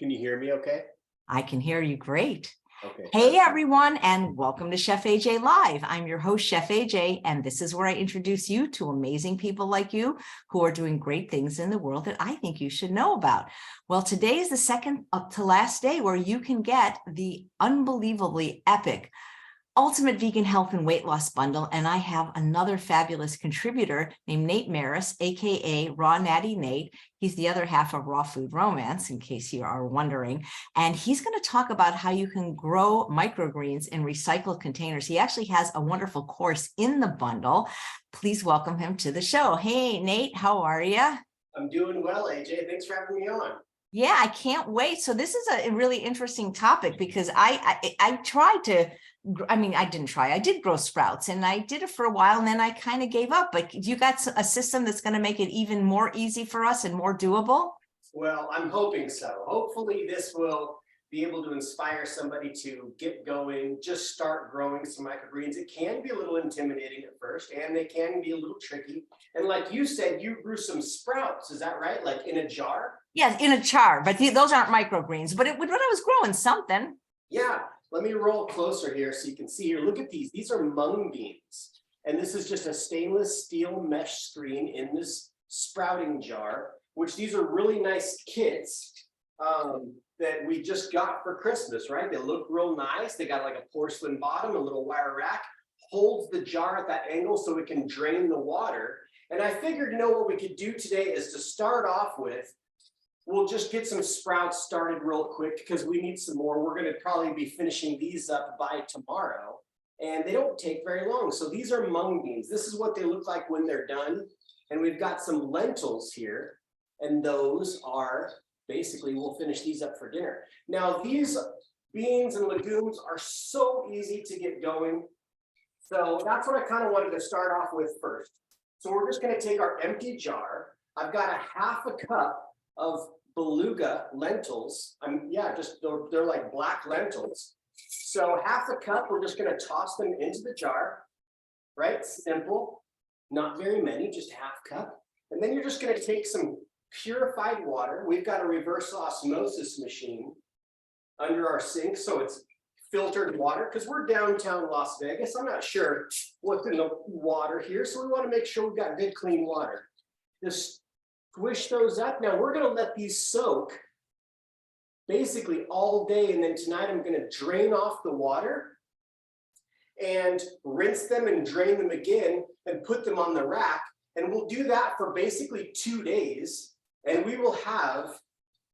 Can you hear me okay? I can hear you great. Okay. Hey, everyone, and welcome to Chef AJ Live. I'm your host, Chef AJ, and this is where I introduce you to amazing people like you who are doing great things in the world that I think you should know about. Well, today is the second up to last day where you can get the unbelievably epic Ultimate Vegan Health and Weight Loss Bundle, and I have another fabulous contributor named Nate Maris, aka Raw Natty Nate. He's the other half of Raw Food Romance, in case you are wondering. And he's going to talk about how you can grow microgreens in recycled containers. He actually has a wonderful course in the bundle. Please welcome him to the show. Hey, Nate, how are you? I'm doing well, AJ. Thanks for having me on. Yeah, I can't wait. So this is a really interesting topic because I tried to, I did grow sprouts and I did it for a while and then I kind of gave up. But you got a system that's going to make it even more easy for us and more doable? Well, I'm hoping so. Hopefully this will be able to inspire somebody to get going, just start growing some microgreens. It can be a little intimidating at first and they can be a little tricky. And like you said, you grew some sprouts, is that right? Like in a jar? Yeah, in a jar, but those aren't microgreens, but when I was growing something. Yeah, let me roll closer here so you can see here. Look at these. These are mung beans. And this is just a stainless steel mesh screen in this sprouting jar, which these are really nice kits that we just got for Christmas, right? They look real nice. They got like a porcelain bottom, a little wire rack, holds the jar at that angle so it can drain the water. And I figured, what we could do today is to start off with, we'll just get some sprouts started real quick because we need some more. We're going to probably be finishing these up by tomorrow and they don't take very long. So these are mung beans. This is what they look like when they're done. And we've got some lentils here and those are basically, we'll finish these up for dinner. Now these beans and legumes are so easy to get going. So that's what I kind of wanted to start off with first. So we're just going to take our empty jar. I've got a half a cup of beluga lentils. They're like black lentils. So half a cup, we're just going to toss them into the jar, right? Simple, not very many, just half cup. And then you're just going to take some purified water. We've got a reverse osmosis machine under our sink, so it's filtered water because we're downtown Las Vegas. I'm not sure what's in the water here, so we want to make sure we've got good clean water. Just squish those up. Now we're going to let these soak basically all day, and then tonight I'm going to drain off the water and rinse them and drain them again and put them on the rack. And we'll do that for basically 2 days, and we will have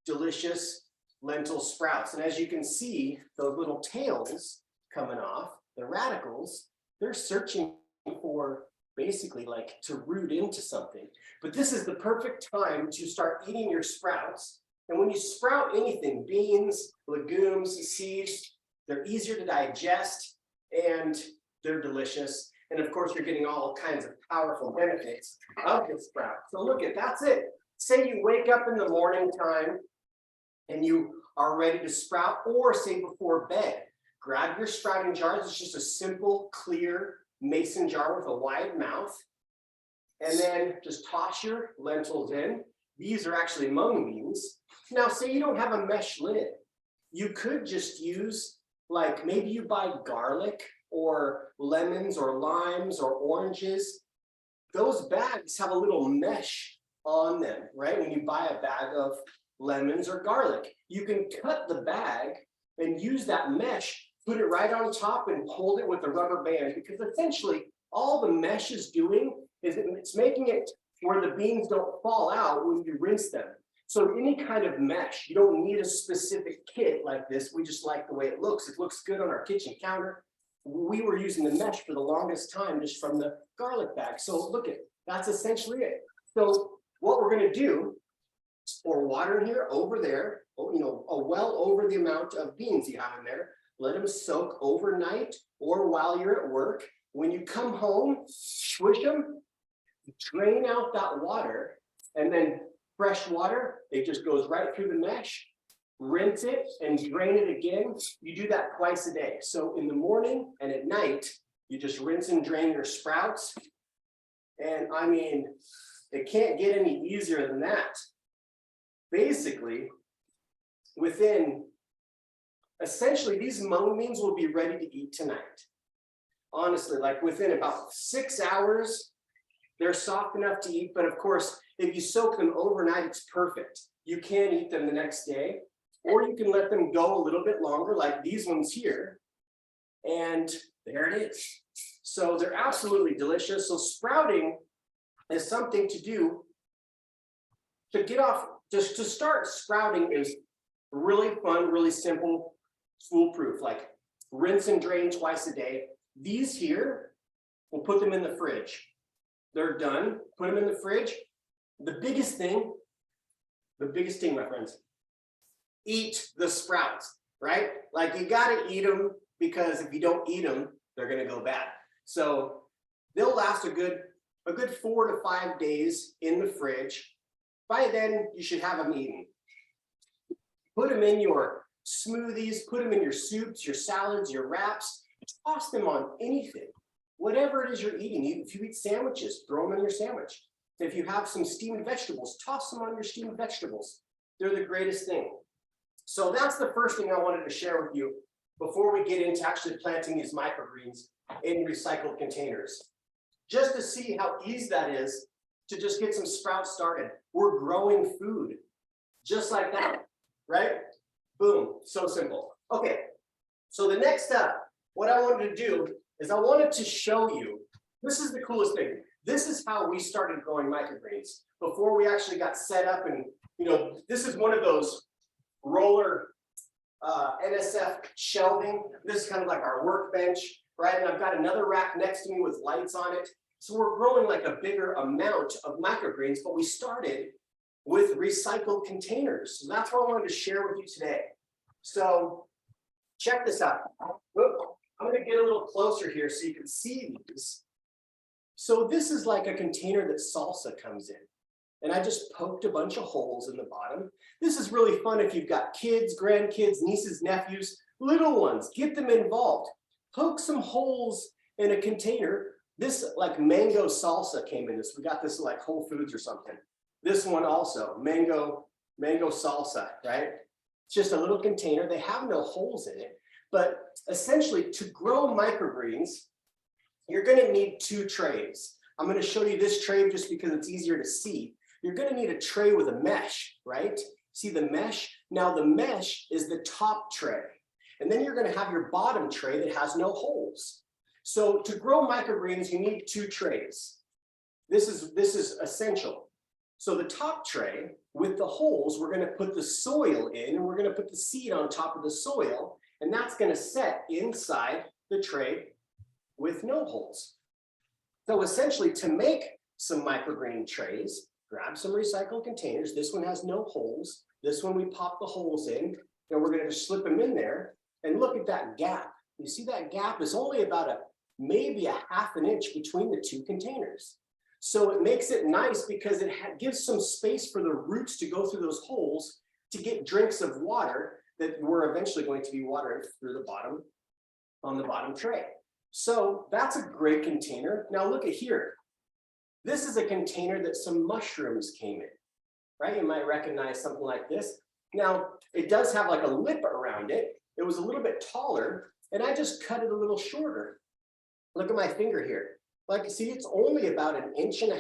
delicious lentil sprouts. And as you can see, those little tails coming off, the radicals, they're searching for basically like to root into something. But this is the perfect time to start eating your sprouts. And when you sprout anything, beans, legumes, seeds, they're easier to digest and they're delicious. And of course, you're getting all kinds of powerful benefits of the sprout. So look that's it. Say you wake up in the morning time and you are ready to sprout, or say before bed, grab your sprouting jars. It's just a simple, clear mason jar with a wide mouth. And then just toss your lentils in. These are actually mung beans. Now, say you don't have a mesh lid. You could just use, like maybe you buy garlic or lemons or limes or oranges. Those bags have a little mesh on them, right? When you buy a bag of lemons or garlic, you can cut the bag and use that mesh, put it right on top and hold it with a rubber band, because essentially all the mesh is doing is it's making it where the beans don't fall out when you rinse them. So any kind of mesh, you don't need a specific kit like this. We just like the way it looks. It looks good on our kitchen counter. We were using the mesh for the longest time just from the garlic bag. So look that's essentially it. So what we're going to do is pour water in here, over there, well over the amount of beans you have in there. Let them soak overnight or while you're at work. When you come home, swish them, drain out that water, and then fresh water, it just goes right through the mesh. Rinse it and drain it again. You do that twice a day. So in the morning and at night, you just rinse and drain your sprouts. And I mean, it can't get any easier than that. Basically, within, essentially, these mung beans will be ready to eat tonight. Honestly, like within about 6 hours, they're soft enough to eat. But of course, if you soak them overnight, it's perfect. You can eat them the next day, or you can let them go a little bit longer, like these ones here. And there it is. So they're absolutely delicious. So sprouting is something to do to get off, just to start sprouting is really fun, really simple, foolproof, like rinse and drain twice a day. These here, we'll put them in the fridge. They're done, put them in the fridge. The biggest thing, my friends, eat the sprouts, right? Like you gotta eat them, because if you don't eat them, they're gonna go bad. So they'll last a good 4 to 5 days in the fridge. By then, you should have them eaten. Put them in your smoothies, put them in your soups, your salads, your wraps, toss them on anything. Whatever it is you're eating, if you eat sandwiches, throw them in your sandwich. If you have some steamed vegetables, toss them on your steamed vegetables. They're the greatest thing. So that's the first thing I wanted to share with you before we get into actually planting these microgreens in recycled containers. Just to see how easy that is to just get some sprouts started. We're growing food just like that, right? Boom, so simple. Okay, so the next step, what I wanted to do is I wanted to show you, this is the coolest thing. This is how we started growing microgreens before we actually got set up. And this is one of those roller NSF shelving. This is kind of like our workbench, right? And I've got another rack next to me with lights on it. So we're growing like a bigger amount of microgreens, but we started with recycled containers. So that's what I wanted to share with you today. So check this out. I'm going to get a little closer here so you can see these. So this is like a container that salsa comes in. And I just poked a bunch of holes in the bottom. This is really fun if you've got kids, grandkids, nieces, nephews, little ones. Get them involved. Poke some holes in a container. This like mango salsa came in this. We got this like Whole Foods or something. This one also, mango salsa, right? It's just a little container. They have no holes in it. But essentially, to grow microgreens, you're going to need 2 trays. I'm going to show you this tray just because it's easier to see. You're going to need a tray with a mesh, right? See the mesh? Now the mesh is the top tray. And then you're going to have your bottom tray that has no holes. So to grow microgreens, you need 2 trays. This is essential. So the top tray with the holes, we're going to put the soil in, and we're going to put the seed on top of the soil, and that's going to set inside the tray with no holes. So essentially, to make some microgreen trays, grab some recycled containers. This one has no holes. This one we pop the holes in, and we're going to just slip them in there. And look at that gap. You see that gap is only about maybe a ½ inch between the 2 containers. So it makes it nice because it gives some space for the roots to go through those holes to get drinks of water that we're eventually going to be watering through the bottom, on the bottom tray. So that's a great container. Now look at here. This is a container that some mushrooms came in, right? You might recognize something like this. Now it does have like a lip around it. It was a little bit taller, and I just cut it a little shorter. Look at my finger here. Like you see, it's only about 1.5 inches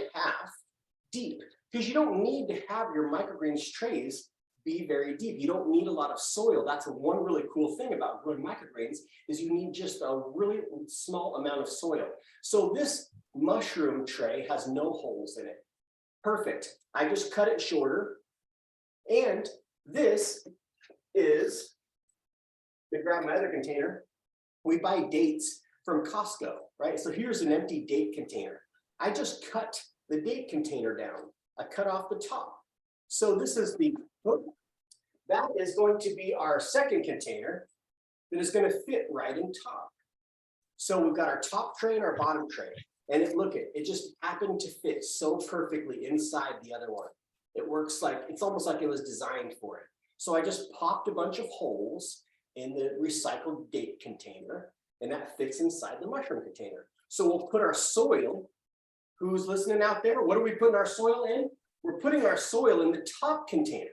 deep, because you don't need to have your microgreens trays be very deep. You don't need a lot of soil. That's one really cool thing about growing microgreens, is you need just a really small amount of soil. So this mushroom tray has no holes in it. Perfect. I just cut it shorter. And this is, to grab my other container, we buy dates from Costco, right? So here's an empty date container. I just cut the date container down. I cut off the top. So this is that is going to be our second container that is going to fit right in top. So we've got our top tray and our bottom tray. And it just happened to fit so perfectly inside the other one. It works like, it's almost like it was designed for it. So I just popped a bunch of holes in the recycled date container, and that fits inside the mushroom container. So we'll put our soil. Who's listening out there? What are we putting our soil in? We're putting our soil in the top container,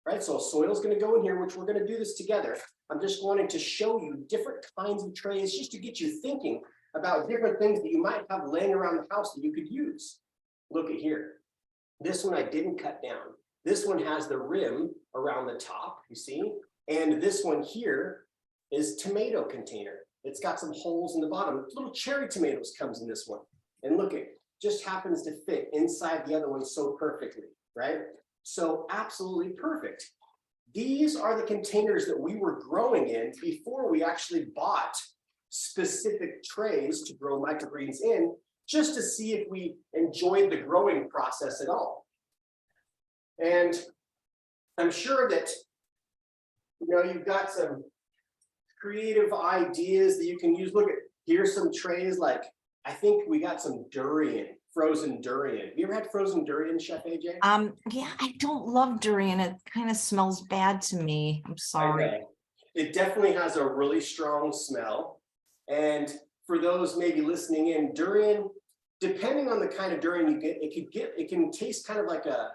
right? So soil is going to go in here, which we're going to do this together. I'm just wanting to show you different kinds of trays just to get you thinking about different things that you might have laying around the house that you could use. Look at here. This one I didn't cut down. This one has the rim around the top, you see? And this one here is tomato container. It's got some holes in the bottom. Little cherry tomatoes comes in this one. And look, it just happens to fit inside the other one so perfectly, right? So absolutely perfect. These are the containers that we were growing in before we actually bought specific trays to grow microgreens in, just to see if we enjoyed the growing process at all. And I'm sure that, you know, you've got some creative ideas that you can use. Look at, here's some trays, like, I think we got some durian, frozen durian. Have you ever had frozen durian, Chef AJ? Yeah, I don't love durian. It kind of smells bad to me. I'm sorry. It definitely has a really strong smell. And for those maybe listening in, durian, depending on the kind of durian you get, it can taste kind of like a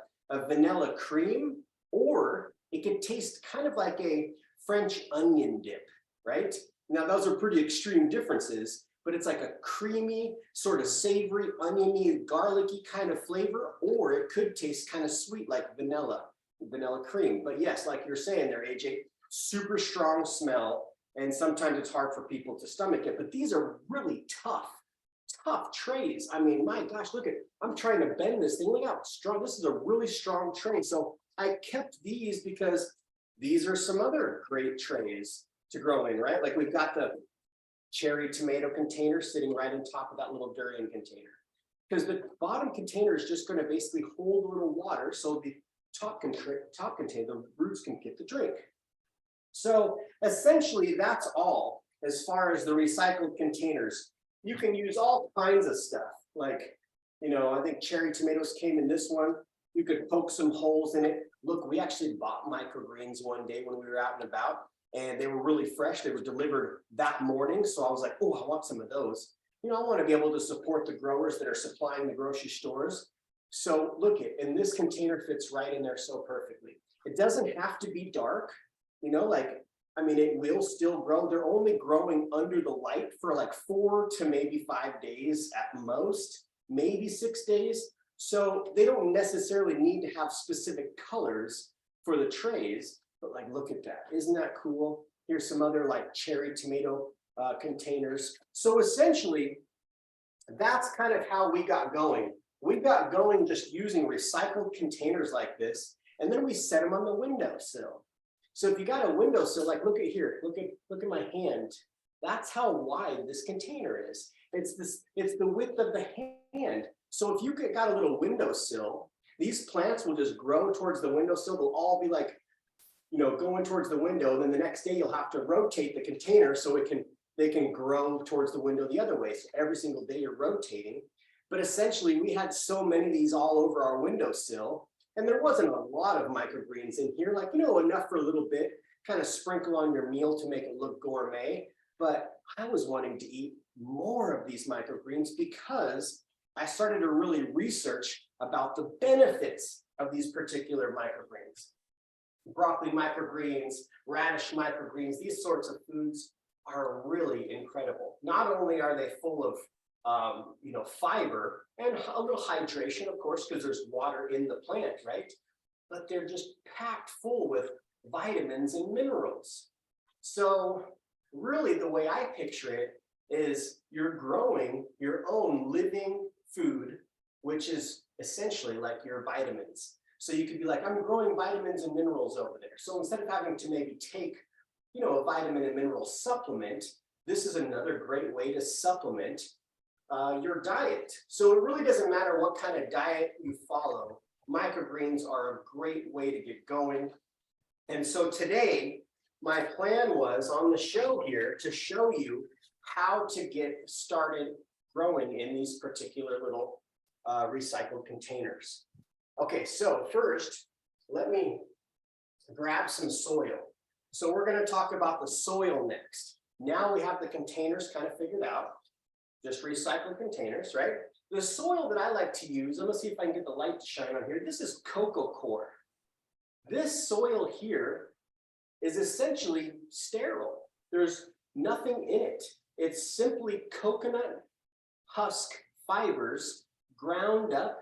vanilla cream, or it can taste kind of like a French onion dip, right? Now, those are pretty extreme differences, but it's like a creamy, sort of savory, oniony, garlicky kind of flavor, or it could taste kind of sweet like vanilla cream. But yes, like you're saying there, AJ, super strong smell, and sometimes it's hard for people to stomach it, but these are really tough trays. I mean, my gosh, look at, I'm trying to bend this thing. Look how strong, this is a really strong tray. So I kept these because these are some other great trays to grow in, right? Like we've got the cherry tomato container sitting right on top of that little durian container, because the bottom container is just going to basically hold a little water, so the top container, the roots can get the drink. So essentially that's all as far as the recycled containers. You can use all kinds of stuff, like, you know, I think cherry tomatoes came in this one. You could poke some holes in it. Look, we actually bought microgreens one day when we were out and about, and they were really fresh. They were delivered that morning. So I was like, oh, I want some of those. You know, I want to be able to support the growers that are supplying the grocery stores. So look it, and this container fits right in there so perfectly. It doesn't have to be dark, you know, like, I mean, it will still grow. They're only growing under the light for like 4 to maybe 5 days at most, maybe 6 days. So they don't necessarily need to have specific colors for the trays, but like, look at that. Isn't that cool? Here's some other like cherry tomato containers. So essentially, that's kind of how we got going. We got going just using recycled containers like this, and then we set them on the windowsill. So if you got a windowsill, like look at here, look at my hand. That's how wide this container is. It's the width of the hand. So if you got a little windowsill, these plants will just grow towards the windowsill. They'll all be like, you know, going towards the window. Then the next day you'll have to rotate the container so they can grow towards the window the other way. So every single day you're rotating. But essentially we had so many of these all over our windowsill. And there wasn't a lot of microgreens in here, like, you know, enough for a little bit, kind of sprinkle on your meal to make it look gourmet. But I was wanting to eat more of these microgreens because I started to really research about the benefits of these particular microgreens. Broccoli microgreens, radish microgreens, these sorts of foods are really incredible. Not only are they full of you know, fiber and a little hydration, of course, because there's water in the plant, right? But they're just packed full with vitamins and minerals. So really the way I picture it is you're growing your own living food, which is essentially like your vitamins. So you could be like, I'm growing vitamins and minerals over there. So instead of having to maybe take, you know, a vitamin and mineral supplement, this is another great way to supplement your diet. So it really doesn't matter what kind of diet you follow. Microgreens are a great way to get going. And so today, my plan was on the show here to show you how to get started growing in these particular little recycled containers. Okay, so first, let me grab some soil. So we're going to talk about the soil next. Now we have the containers kind of figured out. Just recycled containers, right? The soil that I like to use, I'm gonna see if I can get the light to shine on here. This is coco coir. This soil here is essentially sterile. There's nothing in it. It's simply coconut husk fibers ground up,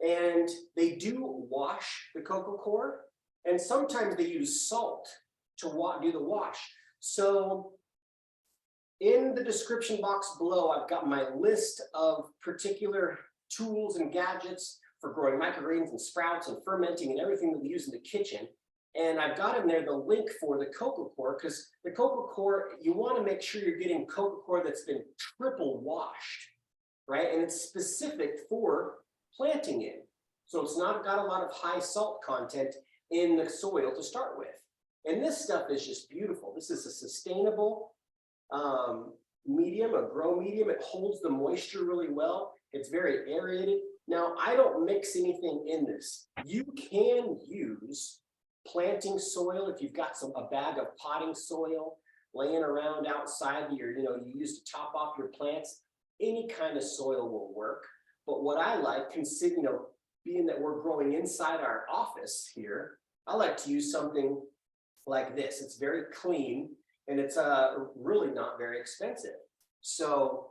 and they do wash the coco coir, and sometimes they use salt to do the wash. So in the description box below, I've got my list of particular tools and gadgets for growing microgreens and sprouts and fermenting and everything that we use in the kitchen. And I've got in there the link for the coco coir, because the coco coir, you want to make sure you're getting coco coir that's been triple washed, right? And it's specific for planting in. So it's not got a lot of high salt content in the soil to start with. And this stuff is just beautiful. This is a sustainable medium, a grow medium. It holds the moisture really well. It's very aerated. Now, I don't mix anything in this. You can use planting soil if you've got a bag of potting soil laying around outside you use to top off your plants. Any kind of soil will work. But what I like, considering, being that we're growing inside our office here, I like to use something like this. It's very clean and it's really not very expensive. So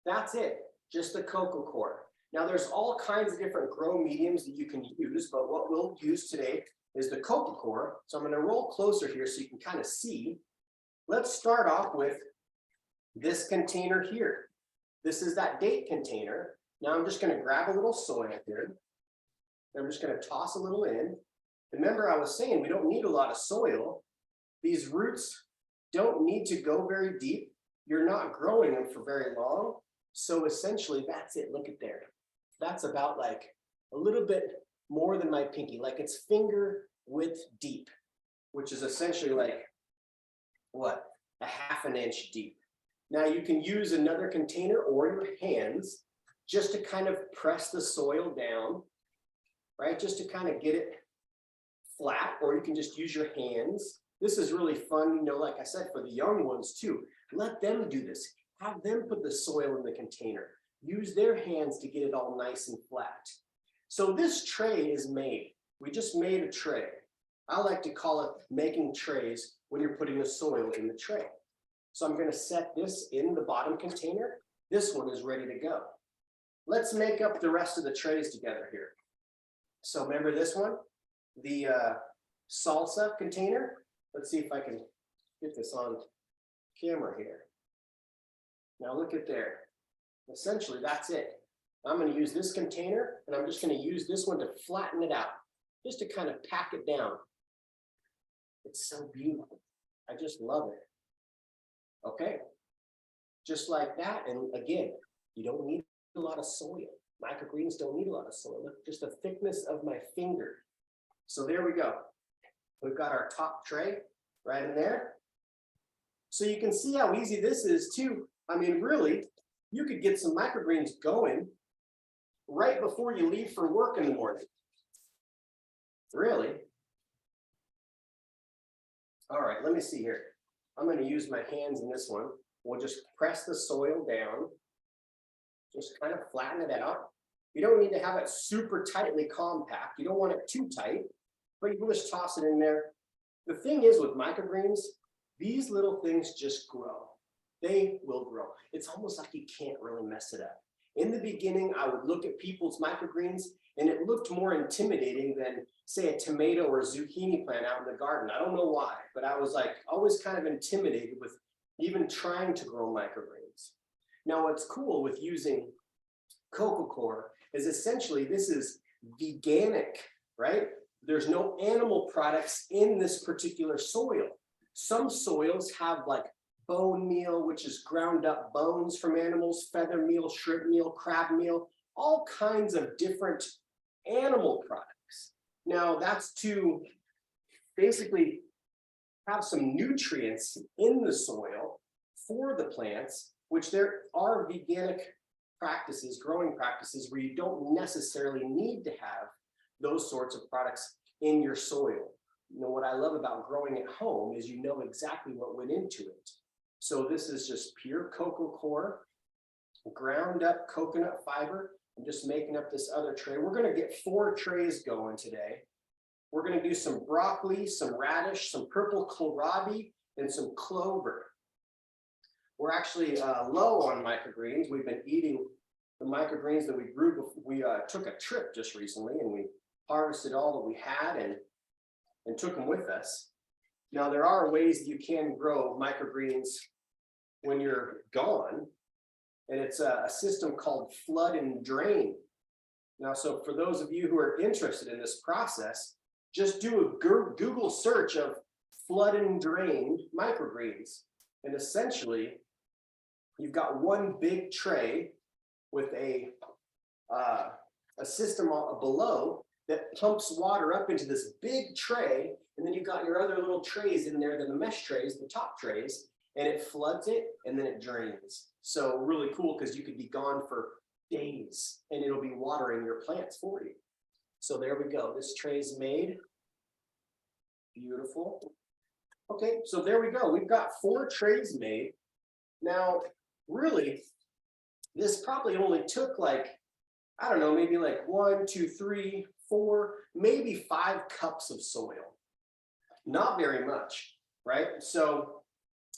that's it, just the coco coir. Now there's all kinds of different grow mediums that you can use, but what we'll use today is the coco coir. So I'm going to roll closer here so you can kind of see. Let's start off with this container here. This is that date container. Now I'm just going to grab a little soil here. I'm just going to toss a little in. Remember, I was saying we don't need a lot of soil. These roots don't need to go very deep. You're not growing them for very long. So essentially that's it. Look at there. That's about like a little bit more than my pinky, like it's finger width deep, which is essentially like what, a ½ inch deep. Now you can use another container or your hands just to kind of press the soil down, right? Just to kind of get it flat, or you can just use your hands. This is really fun, like I said, for the young ones too. Let them do this. Have them put the soil in the container. Use their hands to get it all nice and flat. So this tray is made. We just made a tray. I like to call it making trays when you're putting the soil in the tray. So I'm going to set this in the bottom container. This one is ready to go. Let's make up the rest of the trays together here. So remember this one, the salsa container. Let's see if I can get this on camera here. Now look at there. Essentially, that's it. I'm going to use this container, and I'm just going to use this one to flatten it out, just to kind of pack it down. It's so beautiful. I just love it. Okay, just like that. And again, you don't need a lot of soil. Microgreens don't need a lot of soil. Look, just the thickness of my finger. So there we go. We've got our top tray right in there. So you can see how easy this is too. I mean, really, you could get some microgreens going right before you leave for work in the morning. Really? All right, let me see here. I'm going to use my hands in this one. We'll just press the soil down. Just kind of flatten it out. You don't need to have it super tightly compact. You don't want it too tight, but you can just toss it in there. The thing is with microgreens, these little things just grow. They will grow. It's almost like you can't really mess it up. In the beginning, I would look at people's microgreens and it looked more intimidating than, say, a tomato or a zucchini plant out in the garden. I don't know why, but I was like always kind of intimidated with even trying to grow microgreens. Now, what's cool with using coco coir is essentially this is veganic, right? There's no animal products in this particular soil. Some soils have like bone meal, which is ground up bones from animals, feather meal, shrimp meal, crab meal, all kinds of different animal products. Now that's to basically have some nutrients in the soil for the plants, which there are veganic practices, growing practices, where you don't necessarily need to have those sorts of products in your soil. What I love about growing at home is you know exactly what went into it. So this is just pure coco coir, ground up coconut fiber. I'm just making up this other tray. We're going to get 4 trays going today. We're going to do some broccoli, some radish, some purple kohlrabi, and some clover. We're actually low on microgreens. We've been eating the microgreens that we grew before. We took a trip just recently and we harvested all that we had and took them with us. Now, there are ways that you can grow microgreens when you're gone, and it's a system called flood and drain. Now, so for those of you who are interested in this process, just do a Google search of flood and drain microgreens. And essentially, you've got one big tray with a system below that pumps water up into this big tray. And then you've got your other little trays in there, the mesh trays, the top trays, and it floods it and then it drains. So really cool because you could be gone for days and it'll be watering your plants for you. So there we go. This tray is made. Beautiful. Okay, so there we go. We've got 4 trays made. Now, really, this probably only took like, I don't know, maybe like 1, 2, 3, 4, maybe 5 cups of soil. Not very much, right? So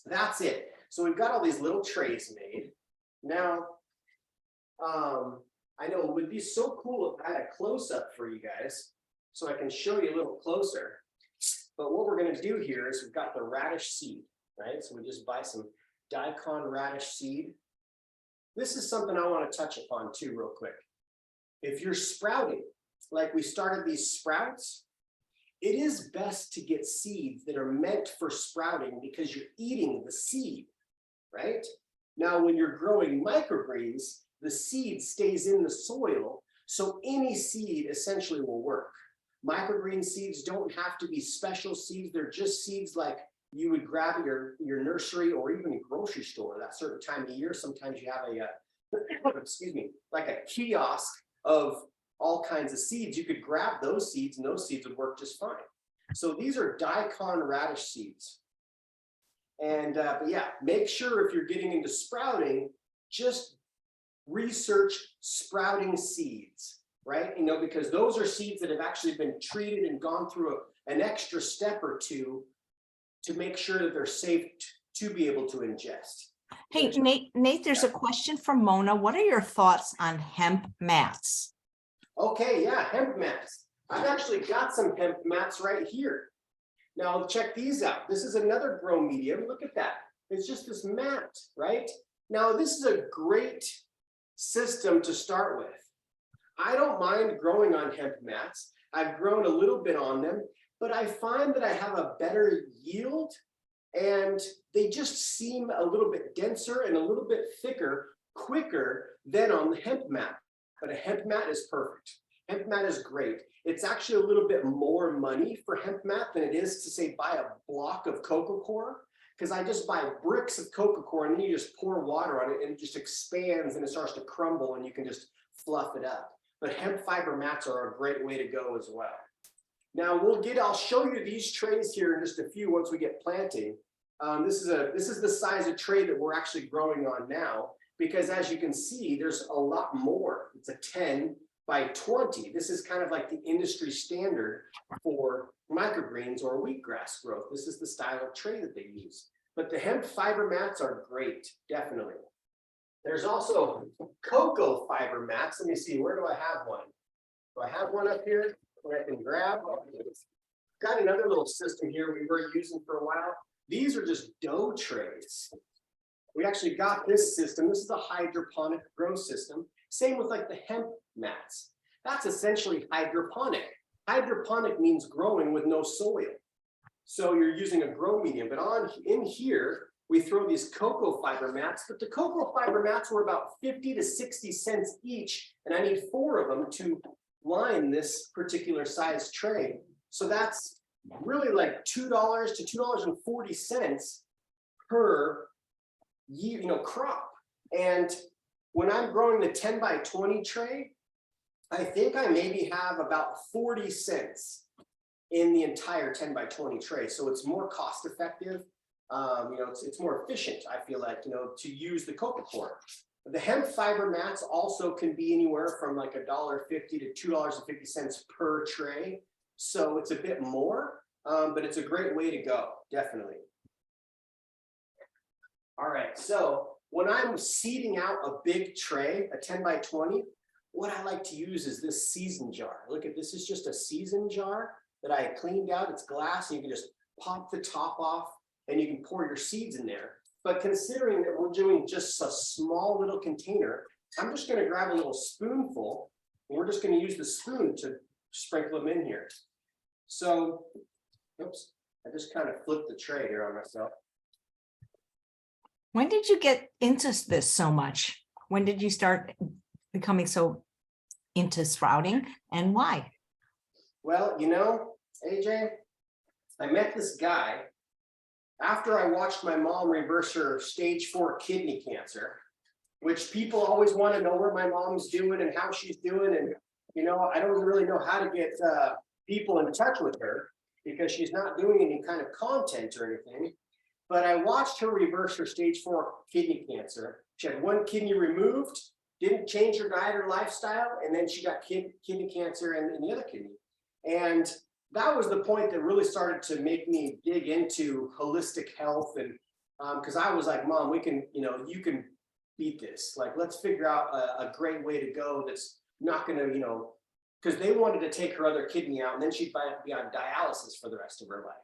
that's it. So we've got all these little trays made. Now, I know it would be so cool if I had a close-up for you guys so I can show you a little closer. But what we're going to do here is we've got the radish seed, right? So we just buy some daikon radish seed. This is something I want to touch upon too real quick. If you're sprouting, like we started these sprouts, it is best to get seeds that are meant for sprouting because you're eating the seed, right? Now, when you're growing microgreens, the seed stays in the soil, so any seed essentially will work. Microgreen seeds don't have to be special seeds. They're just seeds like you would grab at your nursery or even grocery store that certain time of year. Sometimes you have a, excuse me, like a kiosk of all kinds of seeds. You could grab those seeds and those seeds would work just fine. So these are daikon radish seeds. And but yeah, make sure if you're getting into sprouting, just research sprouting seeds, right? You know, because those are seeds that have actually been treated and gone through an extra step or two to make sure that they're safe to be able to ingest. Hey, Nate, there's a question from Mona. What are your thoughts on hemp mats? Okay, yeah, hemp mats. I've actually got some hemp mats right here. Now check these out. This is another grow medium. Look at that. It's just this mat, right? Now this is a great system to start with. I don't mind growing on hemp mats. I've grown a little bit on them, but I find that I have a better yield and they just seem a little bit denser and a little bit thicker, quicker than on the hemp mat. But a hemp mat is perfect. Hemp mat is great. It's actually a little bit more money for hemp mat than it is to say buy a block of coco coir, because I just buy bricks of coco coir and then you just pour water on it and it just expands and it starts to crumble and you can just fluff it up. But hemp fiber mats are a great way to go as well. Now I'll show you these trays here in just a few once we get planting. This is the size of tray that we're actually growing on now, because as you can see, there's a lot more. It's a 10 by 20. This is kind of like the industry standard for microgreens or wheatgrass growth. This is the style of tray that they use. But the hemp fiber mats are great, definitely. There's also cocoa fiber mats. Let me see, where do I have one? Do I have one up here where I can grab? Got another little system here we were using for a while. These are just dough trays. We actually got this system. This is a hydroponic grow system. Same with like the hemp mats. That's essentially hydroponic. Hydroponic means growing with no soil. So you're using a grow medium, but in here, we throw these cocoa fiber mats, but the cocoa fiber mats were about 50 to 60 cents each, and I need 4 of them to line this particular size tray. So that's really like $2 to $2.40 per crop. And when I'm growing the 10 by 20 tray, I think I maybe have about 40 cents in the entire 10 by 20 tray. So it's more cost effective. It's more efficient, I feel like, to use the coco coir. The hemp fiber mats also can be anywhere from like $1.50 to $2.50 per tray. So it's a bit more, but it's a great way to go, definitely. All right, so when I'm seeding out a big tray, a 10 by 20, what I like to use is this season jar. Look at this, is just a season jar that I cleaned out. It's glass, and you can just pop the top off and you can pour your seeds in there. But considering that we're doing just a small little container, I'm just going to grab a little spoonful, and we're just going to use the spoon to sprinkle them in here. So, oops, I just kind of flipped the tray here on myself. When did you get into this so much? When did you start becoming so into sprouting, and why? Well, you know, AJ, I met this guy after I watched my mom reverse her stage 4 kidney cancer, which people always want to know where my mom's doing and how she's doing. And, you know, I don't really know how to get people in touch with her because she's not doing any kind of content or anything. But I watched her reverse her stage 4 kidney cancer. She had one kidney removed, didn't change her diet or lifestyle, and then she got kidney cancer in the other kidney. And that was the point that really started to make me dig into holistic health. And because I was like, Mom, we can, you know, you can beat this. Like, let's figure out a great way to go that's not going to, you know, because they wanted to take her other kidney out and then she'd be on dialysis for the rest of her life.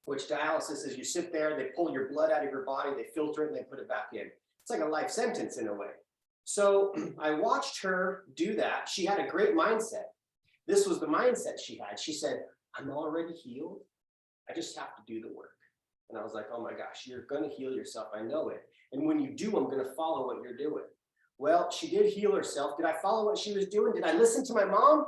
Which dialysis is, you sit there, they pull your blood out of your body, they filter it, and they put it back in. It's like a life sentence in a way. So I watched her do that. She had a great mindset. This was the mindset she had. She said, I'm already healed. I just have to do the work. And I was like, oh my gosh, you're going to heal yourself. I know it. And when you do, I'm going to follow what you're doing. Well, she did heal herself. Did I follow what she was doing? Did I listen to my mom?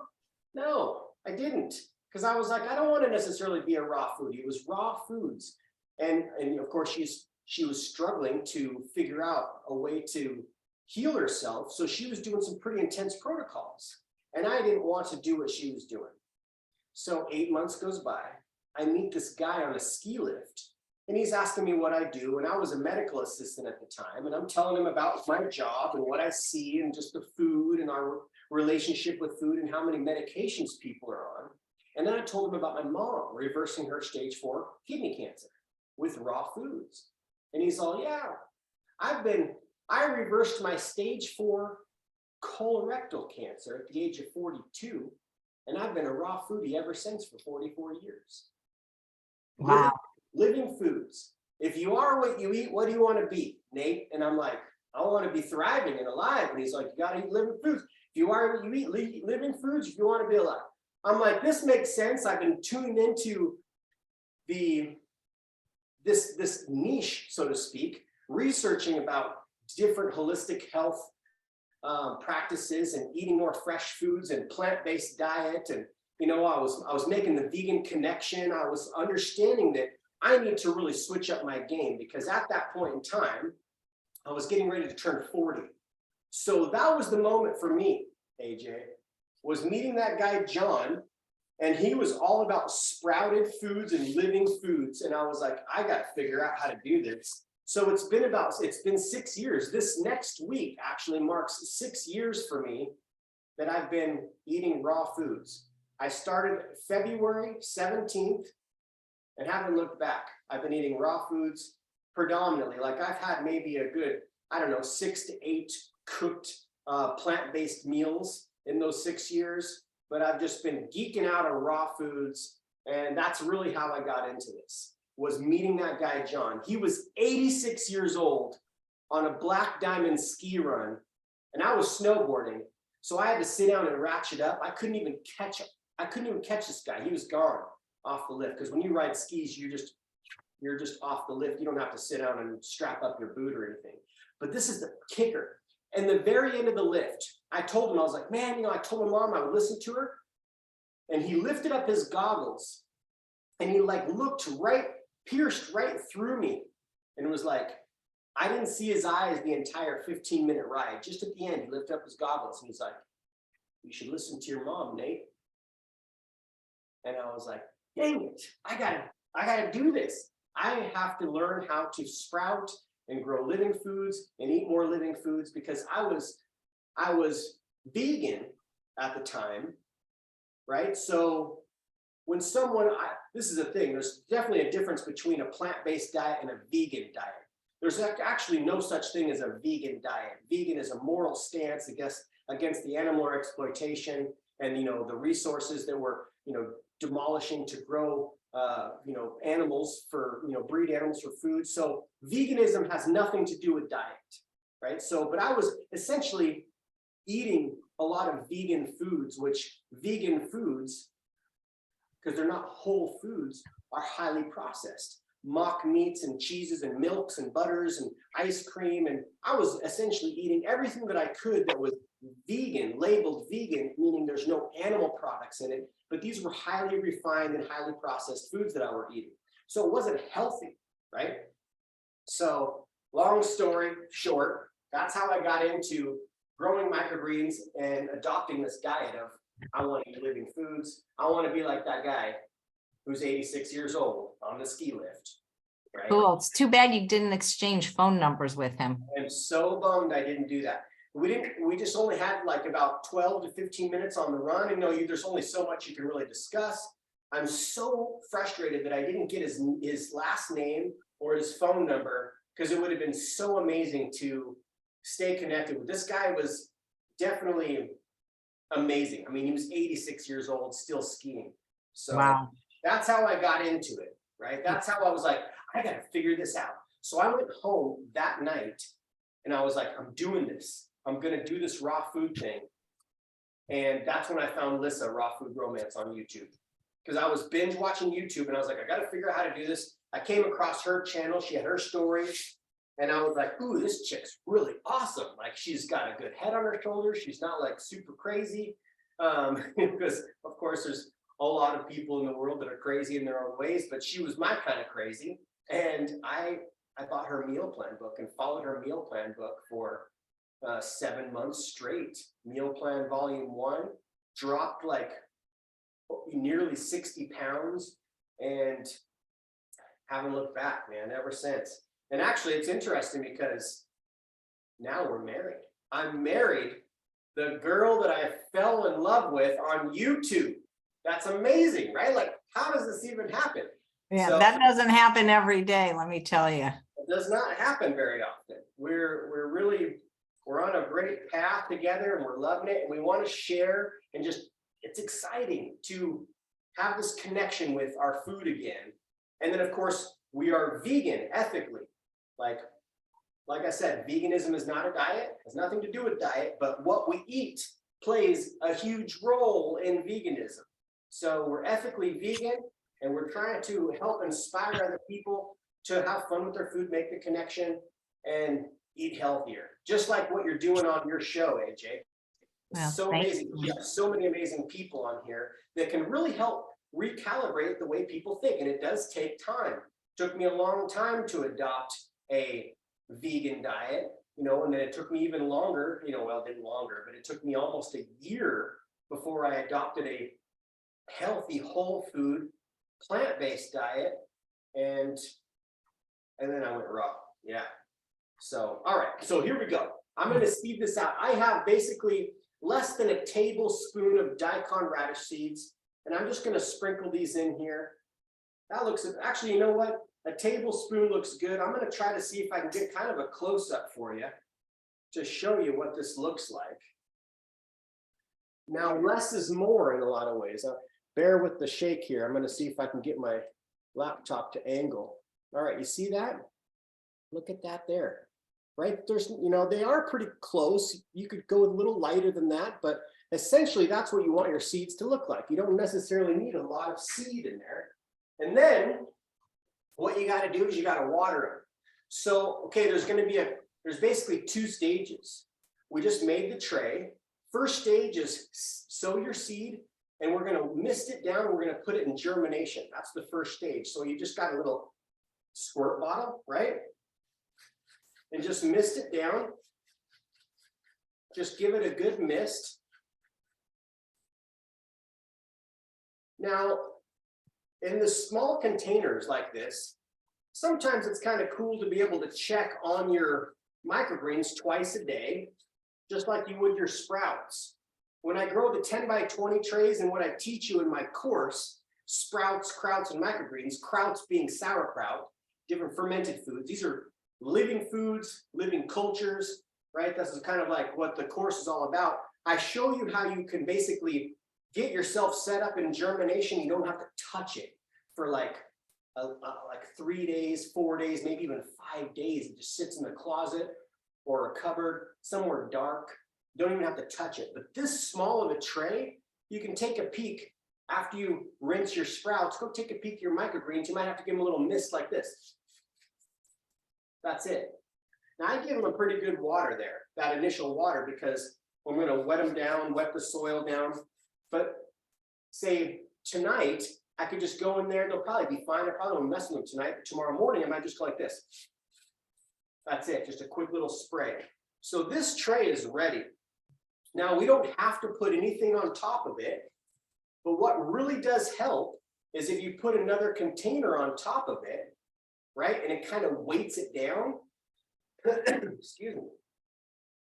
No, I didn't. Because I was like, I don't want to necessarily be a raw foodie. It was raw foods. And of course, she was struggling to figure out a way to heal herself. So she was doing some pretty intense protocols. And I didn't want to do what she was doing. So 8 months goes by. I meet this guy on a ski lift. And he's asking me what I do. And I was a medical assistant at the time. And I'm telling him about my job and what I see and just the food and our relationship with food and how many medications people are on. And then I told him about my mom reversing her stage 4 kidney cancer with raw foods. And he's all, yeah, I reversed my stage 4 colorectal cancer at the age of 42. And I've been a raw foodie ever since for 44 years. Wow. Living foods. If you are what you eat, what do you want to be, Nate? And I'm like, I want to be thriving and alive. And he's like, you got to eat living foods. If you are what you eat, living foods, if you want to be alive. I'm like, this makes sense. I've been tuning into this niche, so to speak, researching about different holistic health practices and eating more fresh foods and plant-based diet. And, you know, I was making the vegan connection. I was understanding that I need to really switch up my game because at that point in time, I was getting ready to turn 40. So that was the moment for me, AJ, was meeting that guy, John, and he was all about sprouted foods and living foods. And I was like, I got to figure out how to do this. So it's been 6 years. This next week actually marks 6 years for me that I've been eating raw foods. I started February 17th and haven't looked back. I've been eating raw foods predominantly. Like I've had maybe a good, I don't know, 6 to 8 cooked plant-based meals in those 6 years, but I've just been geeking out on raw foods. And that's really how I got into this, was meeting that guy, John. He was 86 years old on a Black Diamond ski run, and I was snowboarding. So I had to sit down and ratchet up. I couldn't even catch this guy. He was gone off the lift. Because when you ride skis, you're just off the lift. You don't have to sit down and strap up your boot or anything. But this is the kicker. And the very end of the lift, I told him, I was like, man, you know, I told my mom I would listen to her. And he lifted up his goggles and he like pierced right through me. And it was like, I didn't see his eyes the entire 15-minute ride. Just at the end, he lifted up his goggles and he's like, you should listen to your mom, Nate. And I was like, dang it, I gotta do this. I have to learn how to sprout and grow living foods and eat more living foods, because I was vegan at the time, right? So when someone, this is a thing, there's definitely a difference between a plant-based diet and a vegan diet. There's actually no such thing as a vegan diet. Vegan is a moral stance against the animal exploitation and, the resources that we're, demolishing to grow, animals for, breed animals for food. So veganism has nothing to do with diet, right? So, but I was essentially eating a lot of vegan foods, which vegan foods, because they're not whole foods, are highly processed. Mock meats and cheeses and milks and butters and ice cream. And I was essentially eating everything that I could that was vegan, labeled vegan, meaning there's no animal products in it, but these were highly refined and highly processed foods that I were eating. So it wasn't healthy, right? So long story short, that's how I got into growing microgreens and adopting this diet of, I want to eat living foods. I want to be like that guy who's 86 years old on the ski lift, right? Cool. It's too bad you didn't exchange phone numbers with him. I'm so bummed I didn't do that. We just only had like about 12 to 15 minutes on the run. And there's only so much you can really discuss. I'm so frustrated that I didn't get his last name or his phone number, because it would have been so amazing to stay connected with. This guy was definitely amazing. I mean, he was 86 years old, still skiing. So Wow. That's how I got into it, right? That's how I was like, I got to figure this out. So I went home that night and I was like, I'm doing this. I'm going to do this raw food thing. And that's when I found Lissa, Raw Food Romance, on YouTube. Because I was binge watching YouTube and I was like, I got to figure out how to do this. I came across her channel. She had her stories. And I was like, ooh, this chick's really awesome. Like, she's got a good head on her shoulders. She's not like super crazy. Because of course there's a lot of people in the world that are crazy in their own ways, but she was my kind of crazy. And I bought her meal plan book and followed her meal plan book for 7 months straight. Meal plan volume 1, dropped like nearly 60 pounds and haven't looked back, man, ever since. And actually it's interesting because now we're married. I'm married. The girl that I fell in love with on YouTube. That's amazing, right? Like, how does this even happen? Yeah, So, that doesn't happen every day, let me tell you. it does not happen very often. We're on a great path together and we're loving it, and we want to share, and just, it's exciting to have this connection with our food again. And then of course we are vegan ethically. Like I said, veganism is not a diet, it has nothing to do with diet, but what we eat plays a huge role in veganism. So we're ethically vegan, and we're trying to help inspire other people to have fun with their food, make the connection, and eat healthier. Just like what you're doing on your show, AJ. Well, So amazing. You have so many amazing people on here that can really help recalibrate the way people think. And it does take time. It took me a long time to adopt a vegan diet, and then it took me even longer, well, it didn't longer, but it took me almost a year before I adopted a healthy, whole food, plant-based diet. And then I went raw. Yeah. So, all right. So here we go. I'm going to speed this out. I have basically less than a tablespoon of daikon radish seeds, and I'm just going to sprinkle these in here. That looks, actually, you know what? A tablespoon looks good. I'm going to try to see if I can get kind of a close-up for you to show you what this looks like. Now, less is more in a lot of ways. Bear with the shake here. I'm going to see if I can get my laptop to angle. All right, you see that? Look at that there. Right? There's, they are pretty close. You could go a little lighter than that, but essentially that's what you want your seeds to look like. You don't necessarily need a lot of seed in there. And then what you got to do is you got to water them. So, okay, there's basically 2 stages. We just made the tray. First stage is sow your seed, and we're going to mist it down, and we're going to put it in germination. That's the first stage. So you just got a little squirt bottle, right? And just mist it down. Just give it a good mist. Now, in the small containers like this, sometimes it's kind of cool to be able to check on your microgreens twice a day, just like you would your sprouts. When I grow the 10 by 20 trays and what I teach you in my course, sprouts, krauts, and microgreens. Krauts being sauerkraut, different fermented foods. These are living foods, living cultures, right? This is kind of like what the course is all about. I show you how you can basically get yourself set up in germination. You don't have to touch it for like 3 days, 4 days, maybe even 5 days. It just sits in the closet or a cupboard somewhere dark. You don't even have to touch it. But this small of a tray, you can take a peek after you rinse your sprouts. Go take a peek at your microgreens. You might have to give them a little mist like this. That's it. Now I give them a pretty good water there, that initial water, because I'm going to wet them down, wet the soil down. But say tonight, I could just go in there. They'll probably be fine. I probably won't mess with them tonight. But tomorrow morning, I might just go like this. That's it. Just a quick little spray. So this tray is ready. Now we don't have to put anything on top of it. But what really does help is if you put another container on top of it, right? And it kind of weights it down. Excuse me.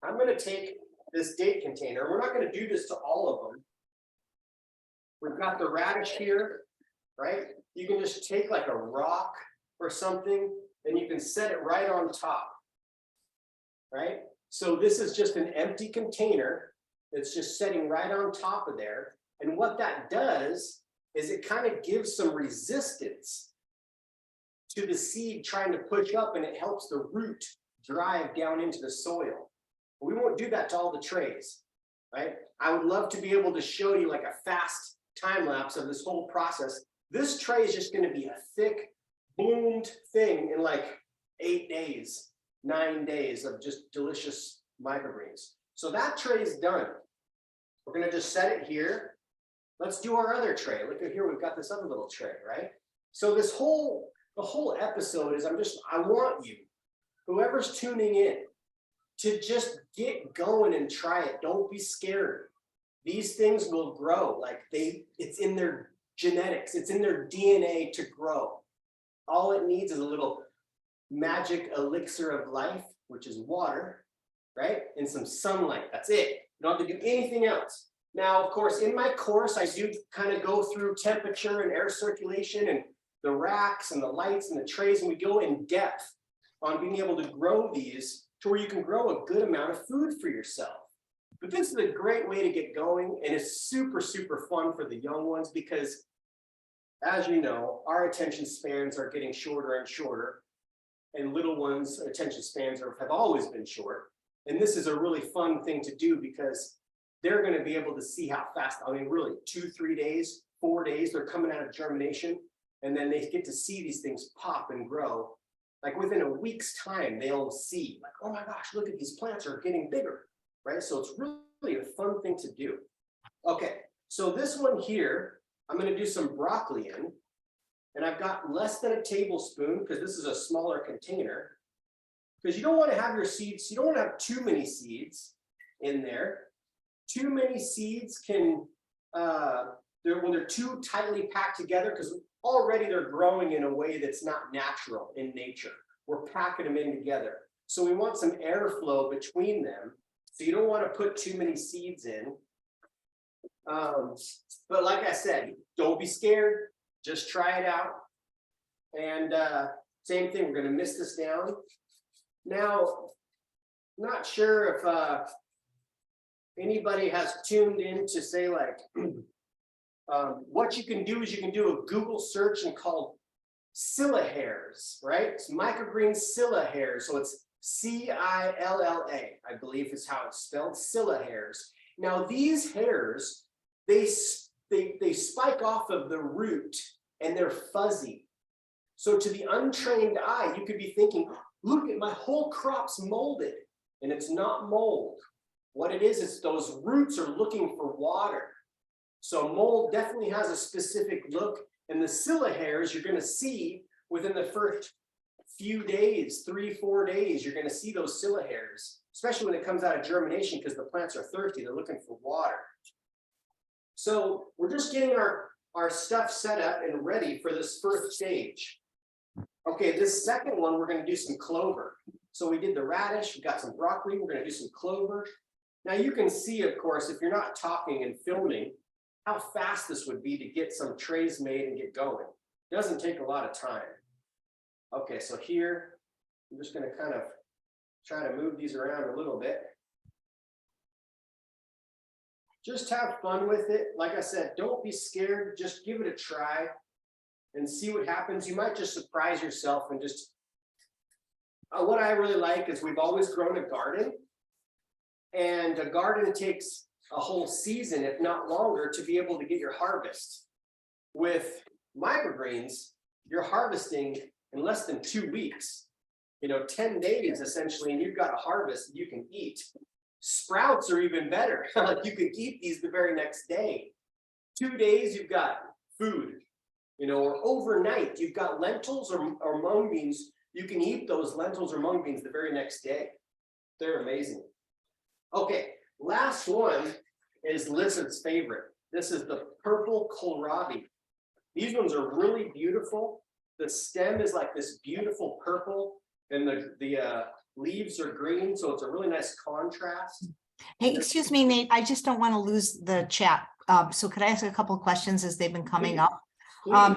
I'm going to take this date container. We're not going to do this to all of them. We've got the radish here, right? You can just take like a rock or something and you can set it right on top, right? So this is just an empty container that's just sitting right on top of there. And what that does is it kind of gives some resistance to the seed trying to push up, and it helps the root drive down into the soil. We won't do that to all the trays, right? I would love to be able to show you like a fast time lapse of this whole process. This tray is just going to be a thick, bloomed thing in like 8 days, 9 days of just delicious microgreens. So that tray is done. We're going to just set it here. Let's do our other tray. Look at here, we've got this other little tray, right? So the whole episode is I want you, whoever's tuning in, to just get going and try it. Don't be scared. These things will grow. Like it's in their genetics, it's in their DNA to grow. All it needs is a little magic elixir of life, which is water, right? And some sunlight. That's it. You don't have to do anything else. Now, of course, in my course, I do kind of go through temperature and air circulation and the racks and the lights and the trays, and we go in depth on being able to grow these to where you can grow a good amount of food for yourself. But this is a great way to get going, and it's super, super fun for the young ones because, as you know, our attention spans are getting shorter and shorter, and little ones' attention spans have always been short. And this is a really fun thing to do because they're going to be able to see how fast, I mean, really 2, 3 days, 4 days, they're coming out of germination, and then they get to see these things pop and grow. Like within a week's time, they'll see like, oh my gosh, look at these plants are getting bigger, right? So it's really a fun thing to do. Okay, so this one here, I'm going to do some broccoli in, and I've got less than a tablespoon because this is a smaller container, because you don't want to have your seeds, you don't want to have too many seeds in there. Too many seeds can, when they're too tightly packed together, because already they're growing in a way that's not natural in nature. We're packing them in together. So we want some airflow between them. So you don't want to put too many seeds in. But like I said, don't be scared. Just try it out. And same thing, we're going to mist this down. Now, I'm not sure if anybody has tuned in to say like, what you can do is you can do a Google search and called Scilla hairs, right? It's microgreen Scilla hairs. So it's C-I-L-L-A, I believe is how it's spelled, Scilla hairs. Now these hairs, they spike off of the root and they're fuzzy. So to the untrained eye, you could be thinking, look at my whole crop's molded, and it's not mold. What it is those roots are looking for water. So mold definitely has a specific look, and the Scilla hairs you're going to see within the first few days, 3-4 days, you're going to see those Scilla hairs, especially when it comes out of germination because the plants are thirsty, they're looking for water. So we're just getting our stuff set up and ready for this first stage. Okay, this second one, we're going to do some clover. So we did the radish, we got some broccoli, we're going to do some clover. Now you can see, of course, if you're not talking and filming, how fast this would be to get some trays made and get going. Doesn't take a lot of time. Okay, so here, I'm just gonna kind of try to move these around a little bit. Just have fun with it. Like I said, don't be scared. Just give it a try and see what happens. You might just surprise yourself and just, what I really like is we've always grown a garden, and a garden takes a whole season, if not longer, to be able to get your harvest. With microgreens, you're harvesting in less than 2 weeks, 10 days essentially, and you've got a harvest you can eat. Sprouts are even better. Like you can eat these the very next day. 2 days, you've got food, or overnight, you've got lentils or mung beans. You can eat those lentils or mung beans the very next day. They're amazing. Okay, last one is Lizard's favorite. This is the purple kohlrabi. These ones are really beautiful. The stem is like this beautiful purple, and the leaves are green, so it's a really nice contrast. Hey, excuse me, Nate, I just don't want to lose the chat. So could I ask a couple of questions as they've been coming up?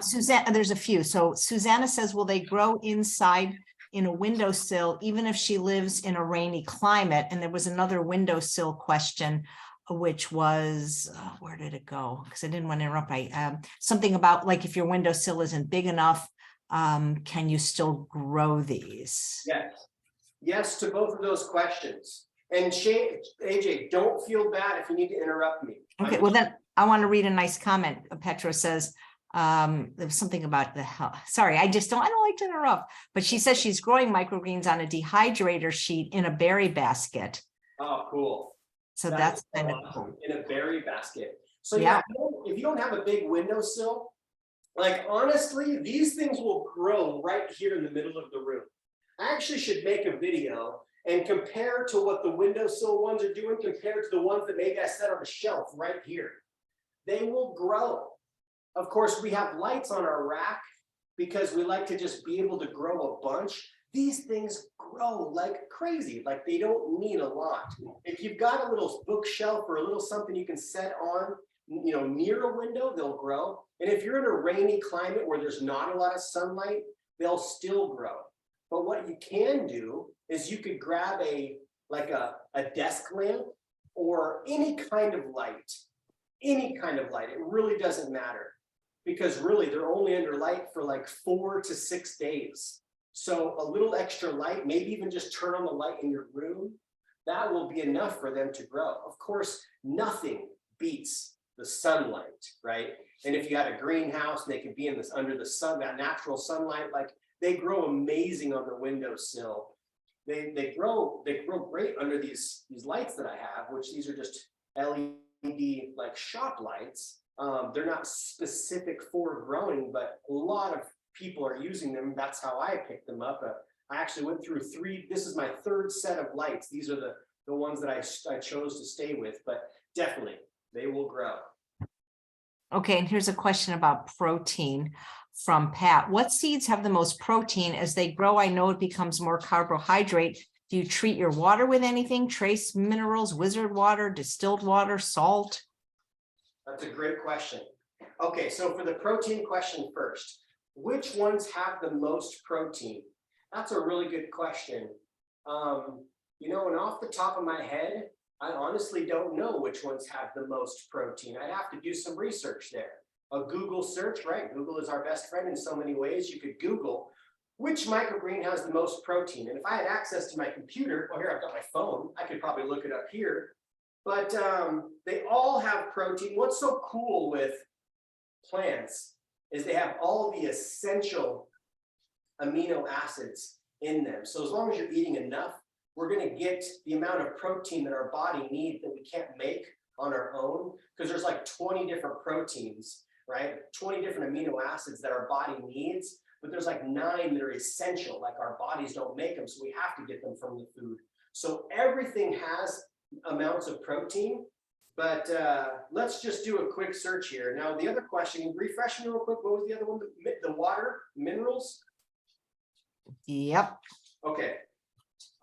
Suzanne, there's a few. So Susanna says, will they grow inside in a windowsill, even if she lives in a rainy climate? And there was another windowsill question, which was, where did it go? Because I didn't want to interrupt. Something about like, if your windowsill isn't big enough, can you still grow these? Yes to both of those questions. And AJ, don't feel bad if you need to interrupt me. Okay, well then I want to read a nice comment. Petra says, there was something about the hell. Sorry, I don't like to interrupt, but she says she's growing microgreens on a dehydrator sheet in a berry basket. Oh, cool. So that's kind of awesome. Cool. In a berry basket. So yeah, if you don't have a big windowsill, like honestly, these things will grow right here in the middle of the room. I actually should make a video and compare to what the windowsill ones are doing compared to the ones that maybe I set on a shelf right here. They will grow. Of course, we have lights on our rack because we like to just be able to grow a bunch. These things grow like crazy, like they don't need a lot. If you've got a little bookshelf or a little something you can set on, near a window, they'll grow. And if you're in a rainy climate where there's not a lot of sunlight, they'll still grow. But what you can do is you could grab a desk lamp or any kind of light. It really doesn't matter, because really they're only under light for like 4 to 6 days. So a little extra light, maybe even just turn on the light in your room, that will be enough for them to grow. Of course, nothing beats the sunlight, right? And if you had a greenhouse, they could be in this under the sun, that natural sunlight, like they grow amazing on the windowsill. They grow great under these lights that I have, which these are just LED like shop lights. They're not specific for growing, but a lot of people are using them. That's how I picked them up. I actually went through 3. This is my 3rd set of lights. These are the ones that I chose to stay with, but definitely they will grow. Okay, and here's a question about protein from Pat. What seeds have the most protein as they grow? I know it becomes more carbohydrate. Do you treat your water with anything? Trace minerals, wizard water, distilled water, salt? That's a great question. Okay, so for the protein question first, which ones have the most protein? That's a really good question. And off the top of my head, I honestly don't know which ones have the most protein. I'd have to do some research there. A Google search, right? Google is our best friend in so many ways. You could Google which microgreen has the most protein. And if I had access to my computer, well, here I've got my phone, I could probably look it up here. But they all have protein. What's so cool with plants is they have all the essential amino acids in them. So as long as you're eating enough, we're going to get the amount of protein that our body needs that we can't make on our own, because there's like 20 different proteins, right? 20 different amino acids that our body needs, but there's like 9 that are essential, like our bodies don't make them, so we have to get them from the food. So everything has amounts of protein, but let's just do a quick search here. Now, the other question, refresh me real quick. What was the other one? The water, minerals? Yep. Okay.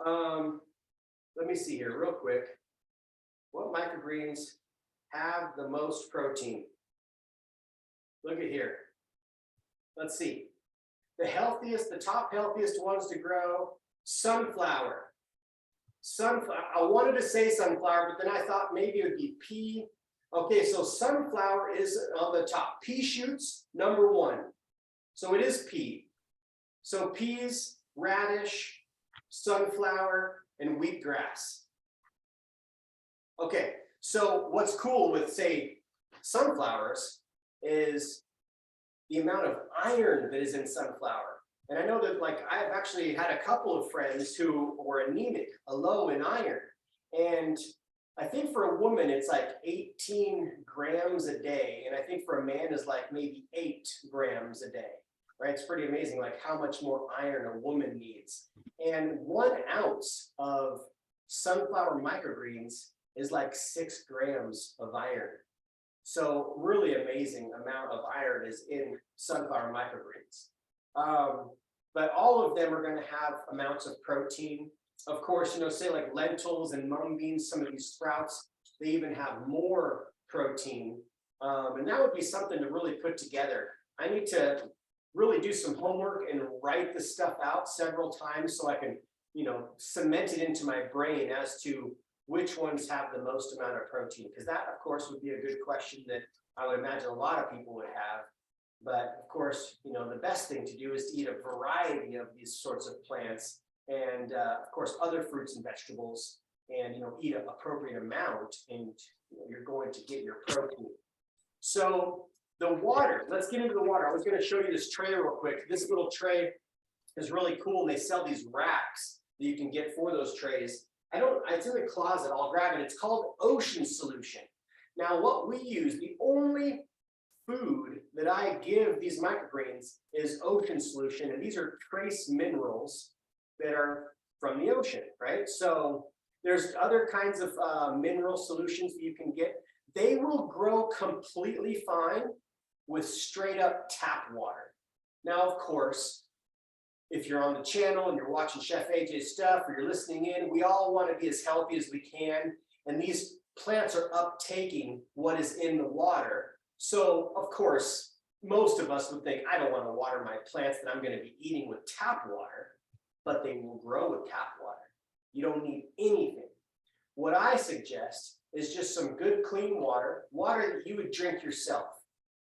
Let me see here real quick. What microgreens have the most protein? Look at here. Let's see. The healthiest, the top healthiest ones to grow, sunflower. Sunflower, I wanted to say sunflower, but then I thought maybe it would be pea. Okay, so sunflower is on the top. Pea shoots, number one. So it is pea. So peas, radish, sunflower, and wheatgrass. Okay, so what's cool with, say, sunflowers is the amount of iron that is in sunflower. And I know that, like, I've actually had a couple of friends who were anemic, low in iron. And I think for a woman, it's like 18 grams a day. And I think for a man is like maybe 8 grams a day, right? It's pretty amazing, like how much more iron a woman needs. And 1 ounce of sunflower microgreens is like 6 grams of iron. So really amazing amount of iron is in sunflower microgreens. But all of them are going to have amounts of protein. Of course, you know, say like lentils and mung beans, some of these sprouts, they even have more protein. And that would be something to really put together. I need to really do some homework and write this stuff out several times so I can, you know, cement it into my brain as to which ones have the most amount of protein, because that, of course, would be a good question that I would imagine a lot of people would have. But of course, you know, the best thing to do is to eat a variety of these sorts of plants and, of course, other fruits and vegetables, and, you know, eat an appropriate amount, and you know, you're going to get your protein. So the water, let's get into the water. I was going to show you this tray real quick. This little tray is really cool, and they sell these racks that you can get for those trays. It's in the closet, I'll grab it. It's called Ocean Solution. Now, what we use, the only food that I give these microgreens is Ocean Solution, and these are trace minerals that are from the ocean, right? So there's other kinds of mineral solutions that you can get. They will grow completely fine with straight up tap water. Now, of course, if you're on the channel and you're watching Chef AJ's stuff, or you're listening in, we all want to be as healthy as we can. And these plants are uptaking what is in the water. So, of course, most of us would think, I don't want to water my plants that I'm going to be eating with tap water, but they will grow with tap water. You don't need anything. What I suggest is just some good, clean water, water that you would drink yourself,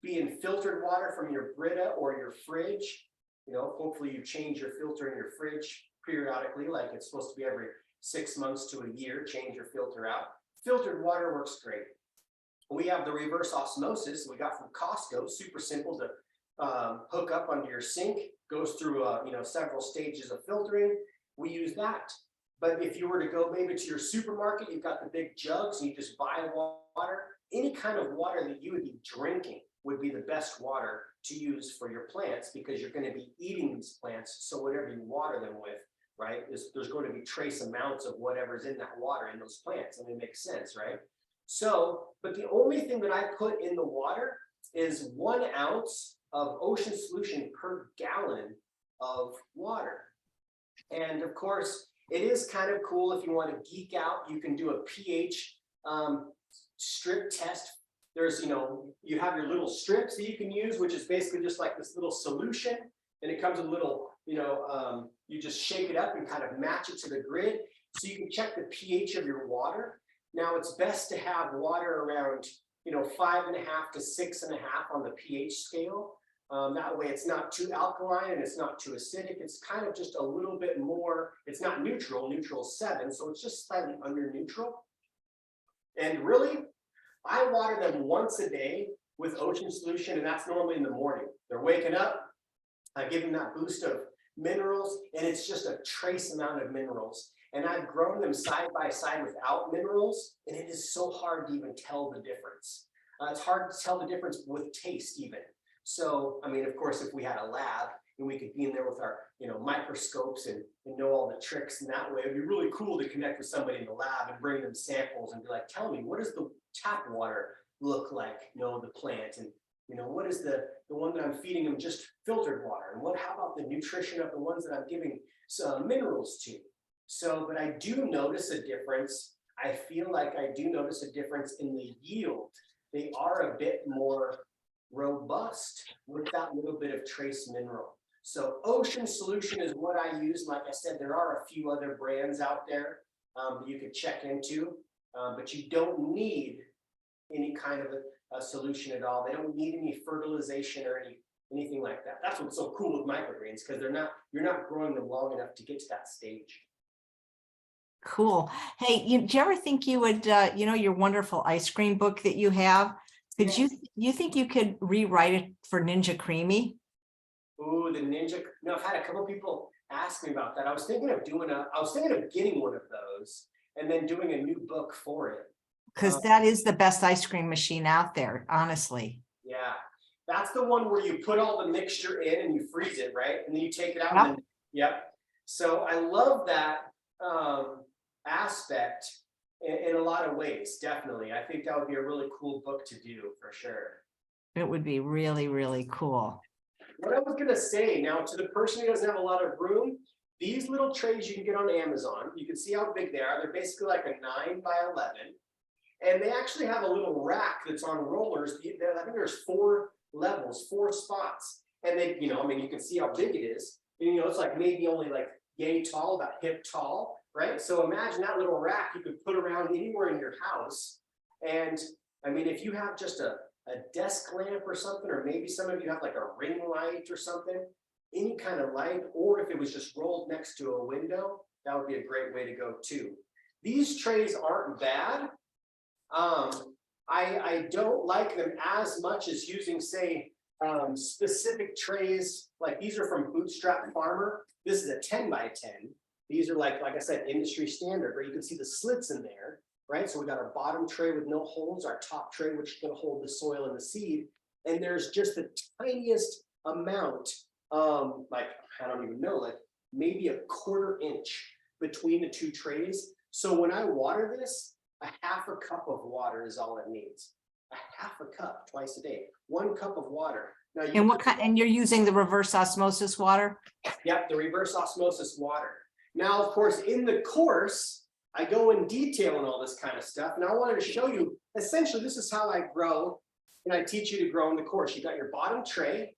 be in filtered water from your Brita or your fridge. You know, hopefully you change your filter in your fridge periodically, like it's supposed to be every 6 months to a year, change your filter out. Filtered water works great. We have the reverse osmosis we got from Costco, super simple to hook up under your sink, goes through you know, several stages of filtering. We use that. But if you were to go maybe to your supermarket, you've got the big jugs and you just buy water, any kind of water that you would be drinking would be the best water to use for your plants, because you're going to be eating these plants. So whatever you water them with, right, there's going to be trace amounts of whatever's in that water in those plants. And it makes sense, right? So, but the only thing that I put in the water is 1 ounce of Ocean Solution per gallon of water. And of course, it is kind of cool if you want to geek out, you can do a pH strip test. There's, you know, you have your little strips that you can use, which is basically just like this little solution. And it comes with a little, you know, you just shake it up and kind of match it to the grid. So you can check the pH of your water. Now, it's best to have water around, you know, 5.5 to 6.5 on the pH scale. That way it's not too alkaline and it's not too acidic. It's kind of just a little bit more, it's not neutral, neutral 7. So it's just slightly under neutral. And really, I water them once a day with Ocean Solution, and that's normally in the morning. They're waking up, I give them that boost of minerals, and it's just a trace amount of minerals. And I've grown them side by side without minerals, and it is so hard to even tell the difference. It's hard to tell the difference with taste even. So, I mean, of course, if we had a lab and we could be in there with our, you know, microscopes and know all the tricks, and that way it'd be really cool to connect with somebody in the lab and bring them samples and be like, tell me, what does the tap water look like, you know, the plant, and, you know, what is the one that I'm feeding them just filtered water, and how about the nutrition of the ones that I'm giving some minerals to? So, but I do notice a difference. I feel like I do notice a difference in the yield. They are a bit more robust with that little bit of trace mineral. So Ocean Solution is what I use. Like I said, there are a few other brands out there that you could check into, but you don't need any kind of a solution at all. They don't need any fertilization or anything like that. That's what's so cool with microgreens, because you're not growing them long enough to get to that stage. Cool. Hey, do you ever think you would, your wonderful ice cream book that you have, could you think you could rewrite it for Ninja Creamy? Ooh, the Ninja. No, I've had a couple people ask me about that. I was thinking of getting one of those and then doing a new book for it. Because that is the best ice cream machine out there, honestly. Yeah, that's the one where you put all the mixture in and you freeze it, right? And then you take it out. Yep. And then, yep. So I love that aspect in a lot of ways, definitely. I think that would be a really cool book to do for sure. It would be really, really cool. What I was going to say now to the person who doesn't have a lot of room, these little trays you can get on Amazon. You can see how big they are. They're basically like a 9 by 11. And they actually have a little rack that's on rollers. I think there's 4 levels, 4 spots. And they, you can see how big it is. And, it's like maybe only like yay tall, about hip tall, right? So imagine that little rack you could put around anywhere in your house. And I mean, if you have just a desk lamp or something, or maybe some of you have like a ring light or something, any kind of light, or if it was just rolled next to a window, that would be a great way to go too. These trays aren't bad. I don't like them as much as using, say, specific trays. Like these are from Bootstrap Farmer. This is a 10 by 10. These are like I said, industry standard, where you can see the slits in there, right? So we got our bottom tray with no holes, our top tray, which is going to hold the soil and the seed. And there's just the tiniest amount, like, I don't even know, like maybe a 1/4 inch between the 2 trays. So when I water this, a 1/2 cup of water is all it needs. A 1/2 cup twice a day. 1 cup of water. Now, And what kind? And you're using the reverse osmosis water? Yep, the reverse osmosis water. Now, of course, in the course, I go in detail on all this kind of stuff. And I wanted to show you, essentially, this is how I grow. And I teach you to grow in the course. You got your bottom tray,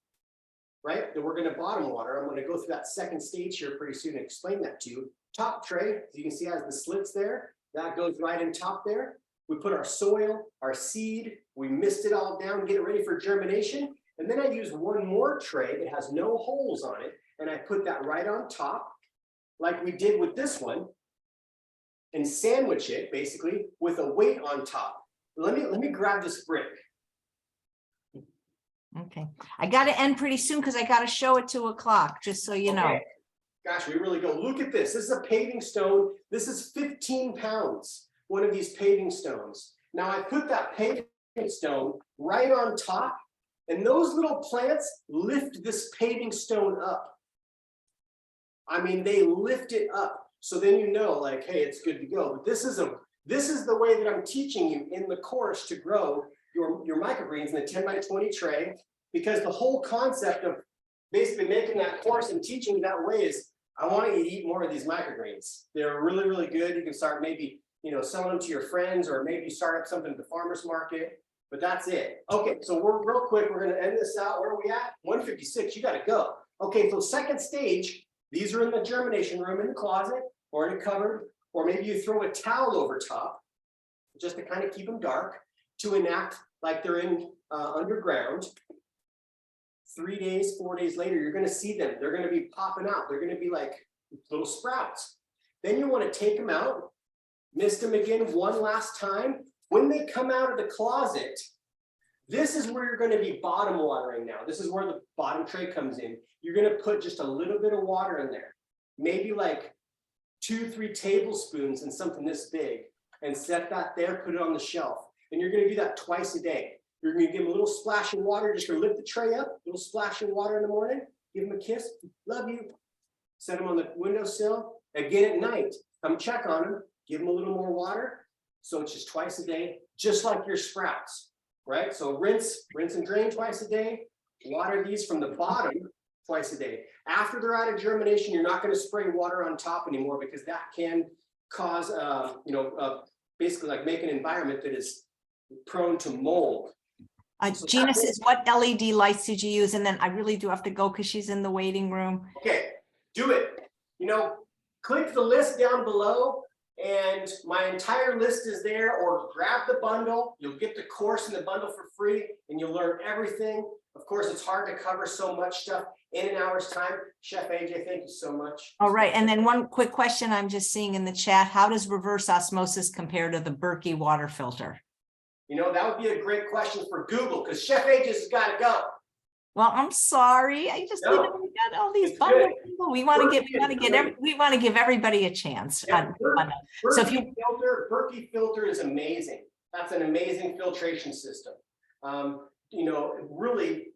right? That we're going to bottom water. I'm going to go through that second stage here pretty soon and explain that to you. Top tray, as you can see, has the slits there. That goes right in top there. We put our soil, our seed, we mist it all down, get it ready for germination. And then I use one more tray that has no holes on it. And I put that right on top, like we did with this one, and sandwich it basically with a weight on top. Let me grab this brick. Okay. I got to end pretty soon because I got to show at 2 o'clock, just so you know. Gosh, we really go. Look at this. This is a paving stone. This is 15 pounds, one of these paving stones. Now I put that paving stone right on top, and those little plants lift this paving stone up. I mean, they lift it up. So then you know, like, hey, it's good to go. But this is the way that I'm teaching you in the course to grow your microgreens in the 10 by 20 tray, because the whole concept of basically making that course and teaching you that way is, I want you to eat more of these microgreens. They're really, really good. You can start maybe, selling them to your friends, or maybe start up something at the farmer's market, but that's it. Okay, so we're real quick. We're going to end this out. Where are we at? 156. You got to go. Okay, so second stage, these are in the germination room, in the closet, or in a cupboard, or maybe you throw a towel over top just to kind of keep them dark, to enact like they're in underground. 3 days, 4 days later, you're going to see them. They're going to be popping out. They're going to be like little sprouts. Then you want to take them out, mist them again one last time. When they come out of the closet, this is where you're going to be bottom watering now. This is where the bottom tray comes in. You're going to put just a little bit of water in there, maybe like 2-3 tablespoons in something this big, and set that there, put it on the shelf. And you're going to do that twice a day. You're going to give them a little splash of water, just to lift the tray up, a little splash of water in the morning, give them a kiss, love you, set them on the windowsill. Again at night, come check on them, give them a little more water. So it's just twice a day, just like your sprouts, right? So rinse and drain twice a day, water these from the bottom twice a day. After they're out of germination, you're not going to spray water on top anymore, because that can cause, basically like make an environment that is prone to mold. So Gina that's it. says, what LED lights did you use? And then I really do have to go because she's in the waiting room. Okay, do it. You know, click the list down below and my entire list is there, or grab the bundle. You'll get the course in the bundle for free and you'll learn everything. Of course, it's hard to cover so much stuff in an hour's time. Chef AJ, thank you so much. All right. And then one quick question I'm just seeing in the chat. How does reverse osmosis compare to the Berkey water filter? You know, that would be a great question for Google because Chef AJ's has got to go. Well, I'm sorry. I just No, we got all these it's bundle good. people. We want to give everybody a chance. Yeah, So if you Berkey filter is amazing. That's an amazing filtration system. You know, really,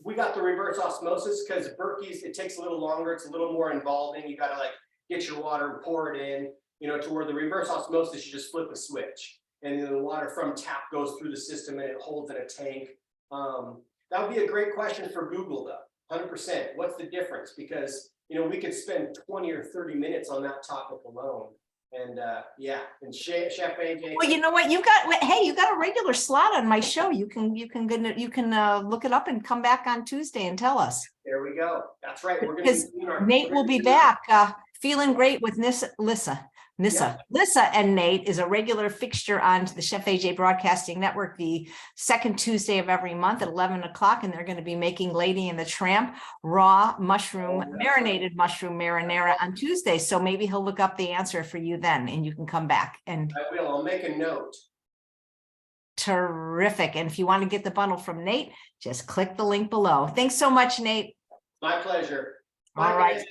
we got the reverse osmosis because Berkey's, it takes a little longer. It's a little more involving. You got to like get your water and pour it in, you know, to where the reverse osmosis, you just flip a switch and then the water from tap goes through the system and it holds in a tank. That would be a great question for Google though, 100%. What's the difference? Because, you know, we could spend 20 or 30 minutes on that topic alone. And yeah, and Chef AJ. well, you know what, hey, you got a regular slot on my show. You can look it up and come back on Tuesday and tell us. There we go. That's right. We're Because Nate will be back. Feeling great with Lissa and Nate is a regular fixture on the Chef AJ Broadcasting Network the second Tuesday of every month at 11 o'clock. And they're going to be making Lady and the Tramp raw mushroom, marinated mushroom marinara on Tuesday. So maybe he'll look up the answer for you then and you can come back. And I will. I'll make a note. Terrific. And if you want to get the bundle from Nate, just click the link below. Thanks so much, Nate. My pleasure. Bye, All right. guys.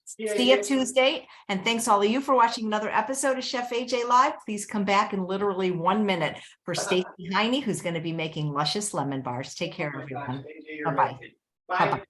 See you Tuesday. And thanks all of you for watching another episode of Chef AJ Live. Please come back in literally 1 minute for Stacey Heine, who's going to be making luscious lemon bars. Take care, everyone. Bye-bye. Bye-bye.